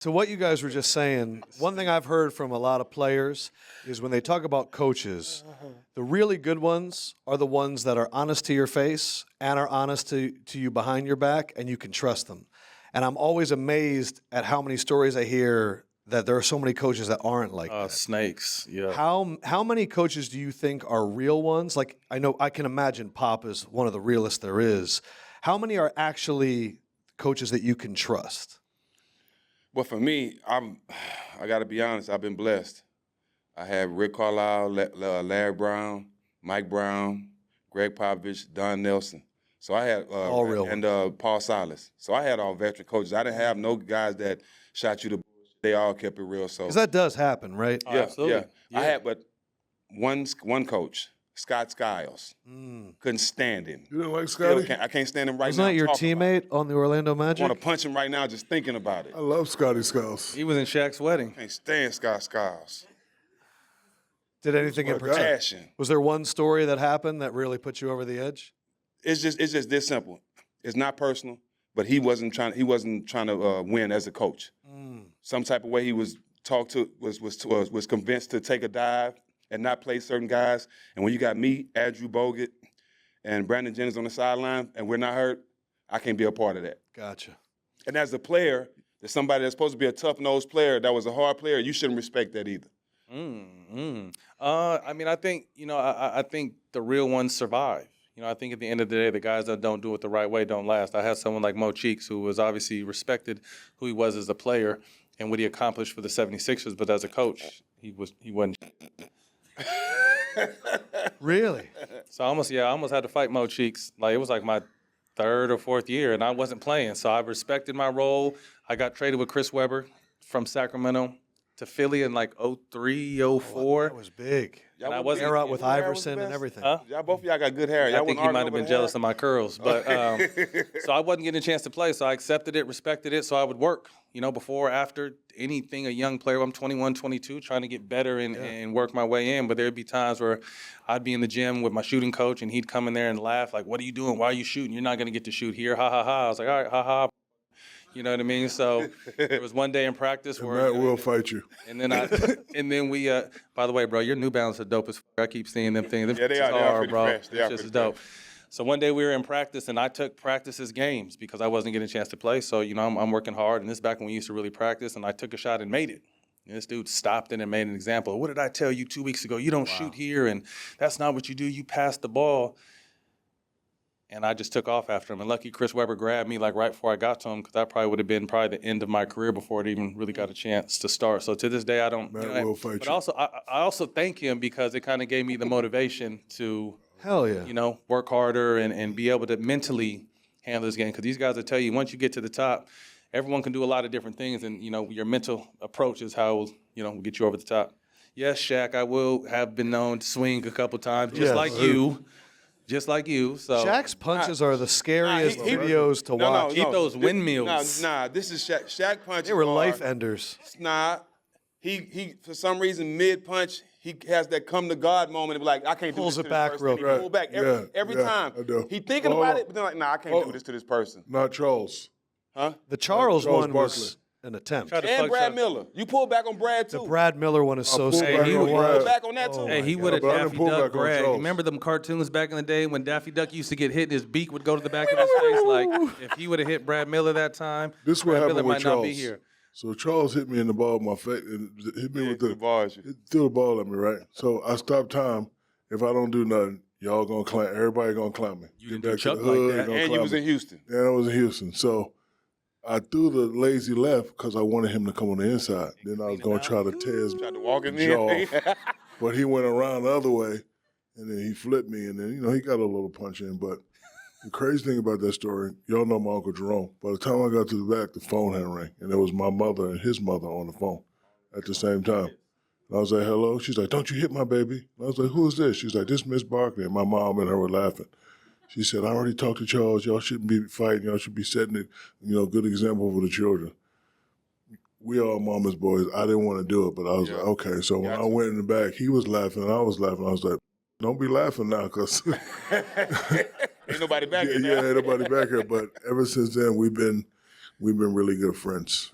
To what you guys were just saying, one thing I've heard from a lot of players is when they talk about coaches, the really good ones are the ones that are honest to your face and are honest to you behind your back, and you can trust them. And I'm always amazed at how many stories I hear that there are so many coaches that aren't like that. Snakes, yeah. How many coaches do you think are real ones? Like, I can imagine Pop is one of the realest there is. How many are actually coaches that you can trust? Well, for me, I got to be honest, I've been blessed. I had Rick Carlisle, Larry Brown, Mike Brown, Greg Popovich, Don Nelson. So I had all real and Paul Silas. So I had all veteran coaches. I didn't have no guys that shot you the bullshit. They all kept it real. So because that does happen, right? Yeah, absolutely. I had, but one coach, Scott Skiles, couldn't stand him. You didn't like Still Scotty? I can't stand him right Wasn't now. that your talking about teammate on the Orlando it. I Magic? want to punch him right now just thinking about it. I love Scotty Skiles. He was in Shaq's wedding. Can't stand Scott Skiles. Did anything in my guy. particular? Passion. Was there one story that happened that really put you over the edge? It's just this simple. It's not personal, but he wasn't trying to win as a coach. Some type of way he was was convinced to take a dive and not play certain guys. And when you got me, Andrew Bogut, and Brandon Jennings on the sideline, and we're not hurt, I can't be a part of that. Gotcha. And as a player, there's somebody that's supposed to be a tough-nosed player that was a hard player. You shouldn't respect that either. I mean, I think, I think the real ones survive. I think at the end of the day, the guys that don't do it the right way don't last. I had someone like Mo Cheeks, who was obviously respected who he was as a player and what he accomplished for the 76ers, but as a coach, he wasn't. Really? So I almost had to fight Mo Cheeks. Like, it was like my third or fourth year, and I wasn't playing. So I respected my role. I got traded with Chris Webber from Sacramento to Philly in like 03, 04. That was big. And I wasn't Air out with Your hair was Iverson the and best? everything. Huh? Y'all, both of y'all got good hair. I Y'all think wasn't he might have arguing been over jealous the of my curls. But so I wasn't getting a chance to play. So I accepted it, respected it, so I would work, before, after, anything a young player. I'm 21, 22, trying to get better and work my way in. But there'd be times where I'd be in the gym with my shooting coach, and he'd come in there and laugh, like, what are you doing? Why are you shooting? You're not going to get to shoot here. Ha, ha, ha. I was like, all right, ha, ha. You know what I mean? So there was one day in practice where Matt will fight you. and then we by the way, bro, your New Balance are dope as fuck. I keep seeing them things. Them Yeah, they shits are. They are hard, pretty bro. fresh. They Them are shits pretty is dope. So one day we were in practice, and I took practice as games because I wasn't getting a chance to play. So I'm working hard, and this is back when we used to really practice, and I took a shot and made it. And this dude stopped it and made an example. What did I tell you 2 weeks ago? You don't shoot here, and that's not what you do. You pass the ball. And I just took off after him. And lucky Chris Webber grabbed me like right before I got to him, because that probably would have been probably the end of my career before it even really got a chance to start. So to this day, I don't. Matt will fight but you. also, I also thank him because it kind of gave me the motivation to, Hell yeah. work harder and be able to mentally handle this game. Because these guys will tell you, once you get to the top, everyone can do a lot of different things, and your mental approach is how will get you over the top. Yes, Shaq, I will have been known to swing a couple times, just Yes. like you. Just like you, so Shaq's punches are the scariest he- videos to watch. Keep those windmills. Nah, this is Shaq. Shaq punches. They were are- life enders. Nah, he for some reason mid punch he has that come to God moment and be like, I can't do Pulls this it to back this real person. And he quick. pull back every Yeah, time. I do. He thinking Hold about on. it, but then like, nah, I can't Hold do on. this to this person. Not Charles. Huh? The Charles Charles one was Barkley. an attempt. Tried to And fuck Brad Charles. Miller. You pull back on Brad too. The Brad Miller one is so pulled scary back to on pull Brad. watch. back on that too. Hey, he my would have God. But I Daffy didn't pull Duck back on Brad. Charles. Remember them cartoons back in the day when Daffy Duck used to get hit and his beak would go to the back of his face? Like, if he would have hit Brad Miller that time, This is what Brad happened Miller with might Charles. not be here. So Charles hit me in the ball of my face and hit me Yeah, with to the bars. He threw the ball at me, right? So I stopped time. If I don't do nothing, y'all gonna climb. Everybody gonna climb me. You Get didn't do back to Chuck the like hood, that. gonna And you climb was me. in Houston. Yeah, I was in Houston. So I threw the lazy left because I wanted him to come on the inside. Then I was gonna try to tear his Tried to walk in jaw there. off. But he went around the other way, and then he flipped me, and then he got a little punch in. But the crazy thing about that story, y'all know my Uncle Jerome. By the time I got to the back, the phone had rang, and it was my mother and his mother on the phone at the same time. And I was like, hello? She's like, don't you hit my baby. And I was like, who is this? She's like, this is Miss Barkley. And my mom and her were laughing. She said, I already talked to Charles. Y'all shouldn't be fighting. Y'all should be setting it, good example for the children. We all mama's boys. I didn't want to do it, but I was like, okay. So when I went in the back, he was laughing and I was laughing. I was like, don't be laughing now, because Ain't nobody back yeah, in there. ain't nobody back here. But ever since then, we've been really good friends.